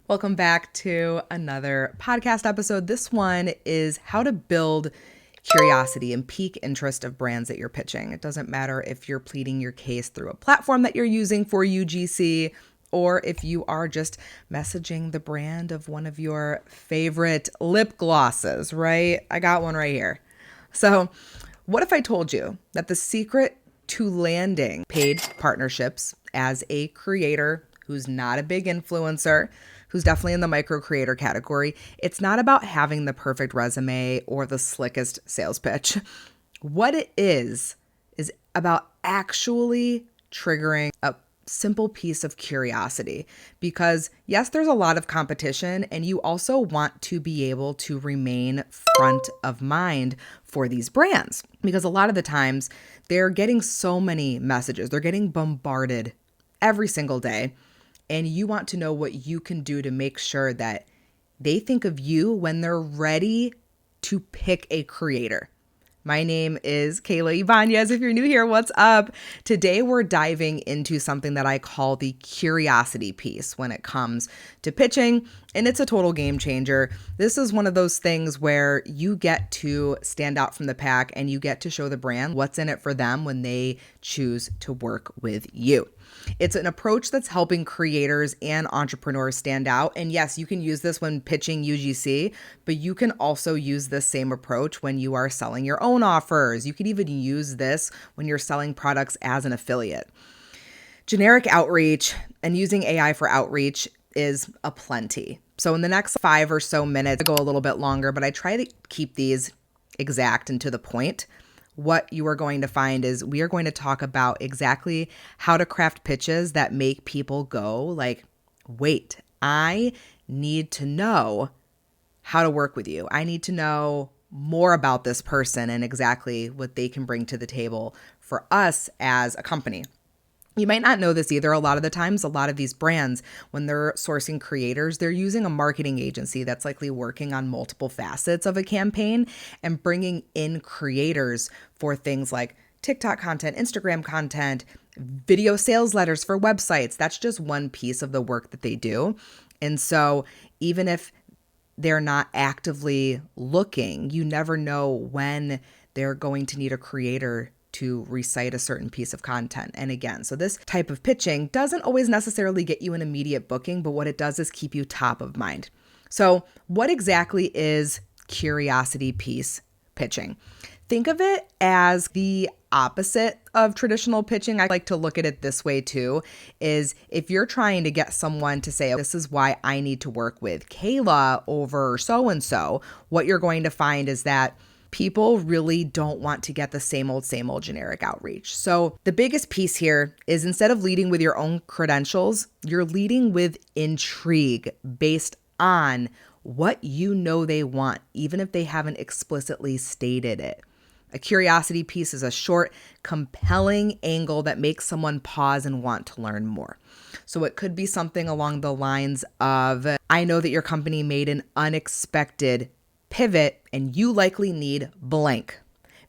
Welcome back to another podcast episode. This one is how to build curiosity and pique interest of brands that you're pitching. It doesn't matter if you're pleading your case through a platform that you're using for UGC or if you are just messaging the brand of one of your favorite lip glosses, right? I got one right here. So, what if I told you that the secret to landing paid partnerships as a creator who's not a big influencer, who's definitely in the micro creator category, it's not about having the perfect resume or the slickest sales pitch. What it is about actually triggering a simple piece of curiosity. Because yes, there's a lot of competition, and you also want to be able to remain front of mind for these brands. Because a lot of the times they're getting so many messages, they're getting bombarded every single day. And you want to know what you can do to make sure that they think of you when they're ready to pick a creator. My name is Kayla Ibanez. If you're new here, what's up? Today, we're diving into something that I call the curiosity piece when it comes to pitching, and it's a total game changer. This is one of those things where you get to stand out from the pack and you get to show the brand what's in it for them when they choose to work with you. It's an approach that's helping creators and entrepreneurs stand out. And yes, you can use this when pitching UGC, but you can also use this same approach when you are selling your own offers. You can even use this when you're selling products as an affiliate. Generic outreach and using AI for outreach is aplenty. So in the next 5 or so minutes, I go a little bit longer, but I try to keep these exact and to the point. What you are going to find is we are going to talk about exactly how to craft pitches that make people go like, wait, I need to know how to work with you. I need to know more about this person and exactly what they can bring to the table for us as a company. You might not know this either. A lot of the times, a lot of these brands, when they're sourcing creators, they're using a marketing agency that's likely working on multiple facets of a campaign and bringing in creators for things like TikTok content, Instagram content, video sales letters for websites. That's just one piece of the work that they do. And so even if they're not actively looking, you never know when they're going to need a creator to recite a certain piece of content. And again, so this type of pitching doesn't always necessarily get you an immediate booking, but what it does is keep you top of mind. So what exactly is curiosity piece pitching? Think of it as the opposite of traditional pitching. I like to look at it this way too, is if you're trying to get someone to say, this is why I need to work with Kayla over so-and-so, what you're going to find is that people really don't want to get the same old generic outreach. So the biggest piece here is instead of leading with your own credentials, you're leading with intrigue based on what you know they want, even if they haven't explicitly stated it. A curiosity piece is a short, compelling angle that makes someone pause and want to learn more. So it could be something along the lines of, I know that your company made an unexpected pivot and you likely need blank.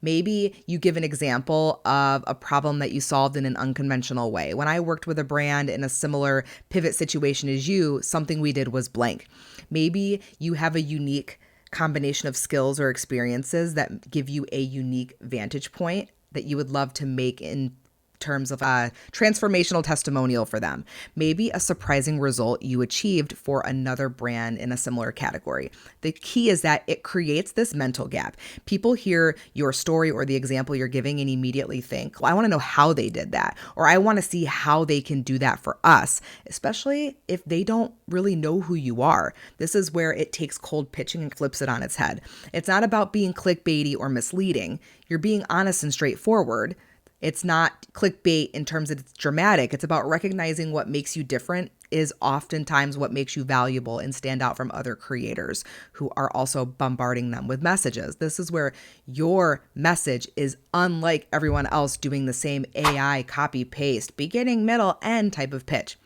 Maybe you give an example of a problem that you solved in an unconventional way. When I worked with a brand in a similar pivot situation as you, something we did was blank. Maybe you have a unique combination of skills or experiences that give you a unique vantage point that you would love to make in terms of a transformational testimonial for them. Maybe a surprising result you achieved for another brand in a similar category. The key is that it creates this mental gap. People hear your story or the example you're giving and immediately think, well, I want to know how they did that, or I want to see how they can do that for us, especially if they don't really know who you are. This is where it takes cold pitching and flips it on its head. It's not about being clickbaity or misleading. You're being honest and straightforward. It's not clickbait in terms of it's dramatic. It's about recognizing what makes you different is oftentimes what makes you valuable and stand out from other creators who are also bombarding them with messages. This is where your message is unlike everyone else doing the same AI copy paste, beginning, middle, end type of pitch.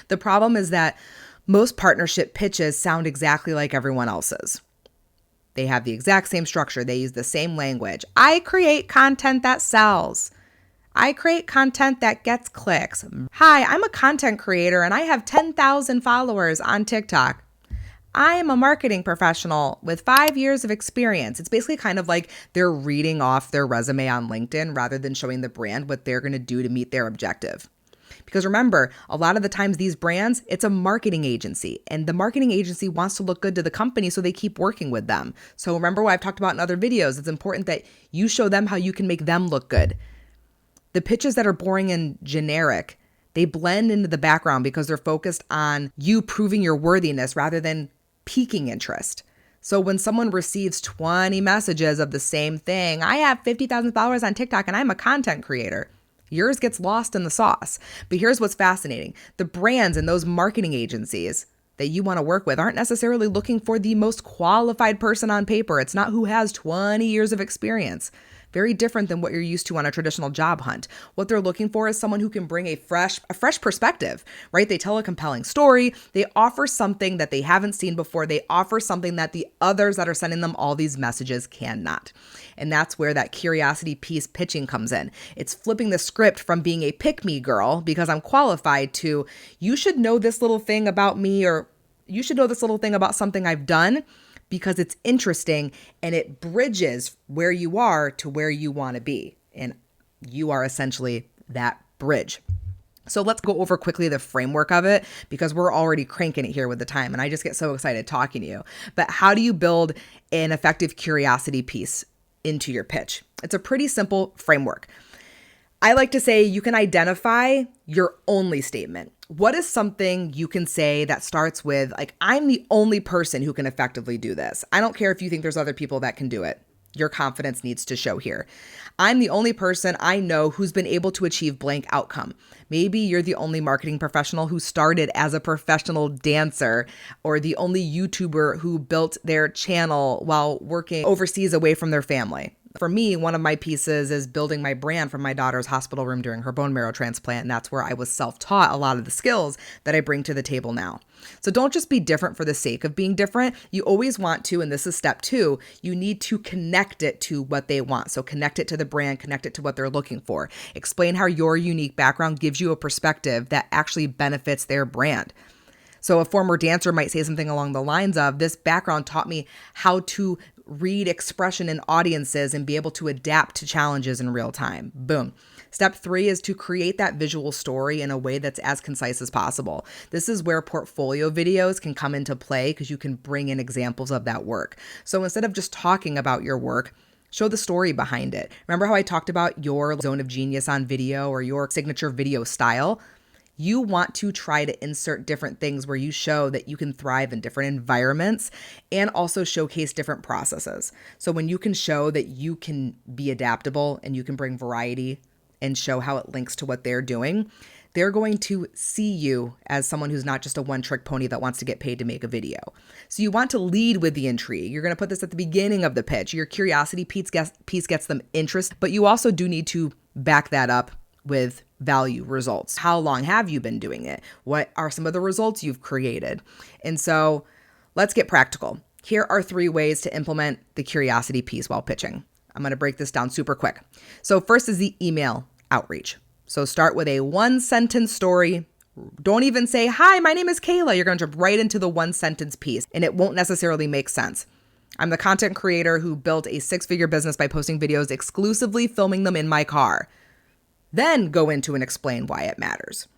The problem is that most partnership pitches sound exactly like everyone else's. They have the exact same structure. They use the same language. I create content that sells. I create content that gets clicks. Hi, I'm a content creator and I have 10,000 followers on TikTok. I am a marketing professional with 5 years of experience. It's basically kind of like they're reading off their resume on LinkedIn rather than showing the brand what they're going to do to meet their objective. Because remember, a lot of the times these brands, it's a marketing agency, and the marketing agency wants to look good to the company, so they keep working with them. So remember what I've talked about in other videos, it's important that you show them how you can make them look good. The pitches that are boring and generic, they blend into the background because they're focused on you proving your worthiness rather than piquing interest. So when someone receives 20 messages of the same thing, I have 50,000 followers on TikTok and I'm a content creator, yours gets lost in the sauce. But here's what's fascinating. The brands and those marketing agencies that you want to work with aren't necessarily looking for the most qualified person on paper. It's not who has 20 years of experience. Very different than what you're used to on a traditional job hunt. What they're looking for is someone who can bring a fresh perspective, right? They tell a compelling story. They offer something that they haven't seen before. They offer something that the others that are sending them all these messages cannot. And that's where that curiosity piece pitching comes in. It's flipping the script from being a pick me girl because I'm qualified to, you should know this little thing about me, or you should know this little thing about something I've done, because it's interesting and it bridges where you are to where you want to be. And you are essentially that bridge. So let's go over quickly the framework of it because we're already cranking it here with the time and I just get so excited talking to you. But how do you build an effective curiosity piece into your pitch? It's a pretty simple framework. I like to say you can identify your only statement. What is something you can say that starts with, like, I'm the only person who can effectively do this. I don't care if you think there's other people that can do it. Your confidence needs to show here. I'm the only person I know who's been able to achieve blank outcome. Maybe you're the only marketing professional who started as a professional dancer, or the only YouTuber who built their channel while working overseas away from their family. For me, one of my pieces is building my brand from my daughter's hospital room during her bone marrow transplant. And that's where I was self-taught a lot of the skills that I bring to the table now. So don't just be different for the sake of being different. You always want to, and this is step 2, you need to connect it to what they want. So connect it to the brand, connect it to what they're looking for. Explain how your unique background gives you a perspective that actually benefits their brand. So a former dancer might say something along the lines of, this background taught me how to read expression in audiences and be able to adapt to challenges in real time. Boom. Step 3 is to create that visual story in a way that's as concise as possible. This is where portfolio videos can come into play because you can bring in examples of that work. So instead of just talking about your work, show the story behind it. Remember how I talked about your zone of genius on video or your signature video style? You want to try to insert different things where you show that you can thrive in different environments and also showcase different processes. So when you can show that you can be adaptable and you can bring variety and show how it links to what they're doing, they're going to see you as someone who's not just a one-trick pony that wants to get paid to make a video. So you want to lead with the intrigue. You're going to put this at the beginning of the pitch. Your curiosity piece gets them interest, but you also do need to back that up with value results. How long have you been doing it? What are some of the results you've created? And so let's get practical. Here are 3 ways to implement the curiosity piece while pitching. I'm going to break this down super quick. So first is the email outreach. So start with a 1-sentence story. Don't even say, hi, my name is Kayla. You're going to jump right into the 1-sentence piece and it won't necessarily make sense. I'm the content creator who built a 6-figure business by posting videos exclusively filming them in my car. Then go into and explain why it matters.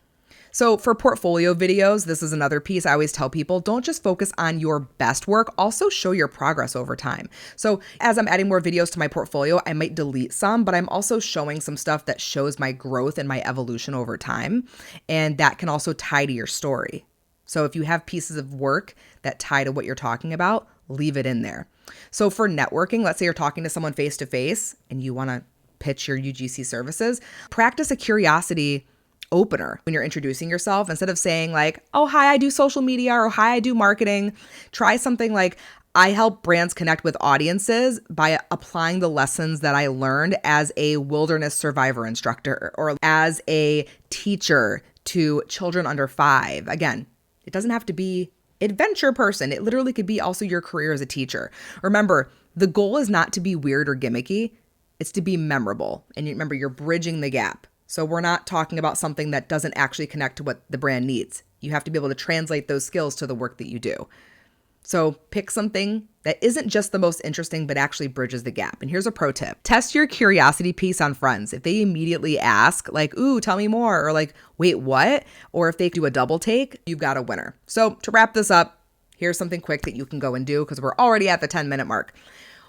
So for portfolio videos, this is another piece I always tell people, don't just focus on your best work, also show your progress over time. So as I'm adding more videos to my portfolio, I might delete some, but I'm also showing some stuff that shows my growth and my evolution over time. And that can also tie to your story. So if you have pieces of work that tie to what you're talking about, leave it in there. So for networking, let's say you're talking to someone face to face and you want to pitch your UGC services, practice a curiosity opener when you're introducing yourself. Instead of saying like, oh, hi, I do social media, or hi, I do marketing, try something like, I help brands connect with audiences by applying the lessons that I learned as a wilderness survivor instructor or as a teacher to children under 5. Again, it doesn't have to be adventure person. It literally could be also your career as a teacher. Remember, the goal is not to be weird or gimmicky. It's to be memorable. And remember, you're bridging the gap. So we're not talking about something that doesn't actually connect to what the brand needs. You have to be able to translate those skills to the work that you do. So pick something that isn't just the most interesting, but actually bridges the gap. And here's a pro tip. Test your curiosity piece on friends. If they immediately ask like, ooh, tell me more, or like, wait, what? Or if they do a double take, you've got a winner. So to wrap this up, here's something quick that you can go and do because we're already at the 10-minute mark.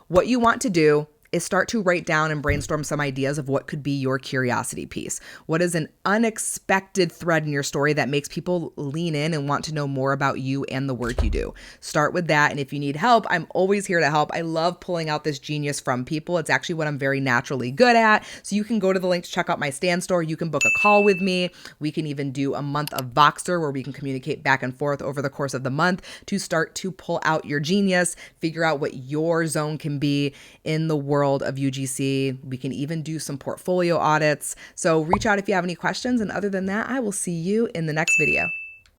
What you want to do is start to write down and brainstorm some ideas of what could be your curiosity piece. What is an unexpected thread in your story that makes people lean in and want to know more about you and the work you do? Start with that. And if you need help, I'm always here to help. I love pulling out this genius from people. It's actually what I'm very naturally good at. So you can go to the link to check out my Stand store. You can book a call with me. We can even do a month of Voxer where we can communicate back and forth over the course of the month to start to pull out your genius, figure out what your zone can be in the world of UGC. We can even do some portfolio audits. So reach out if you have any questions. And other than that, I will see you in the next video.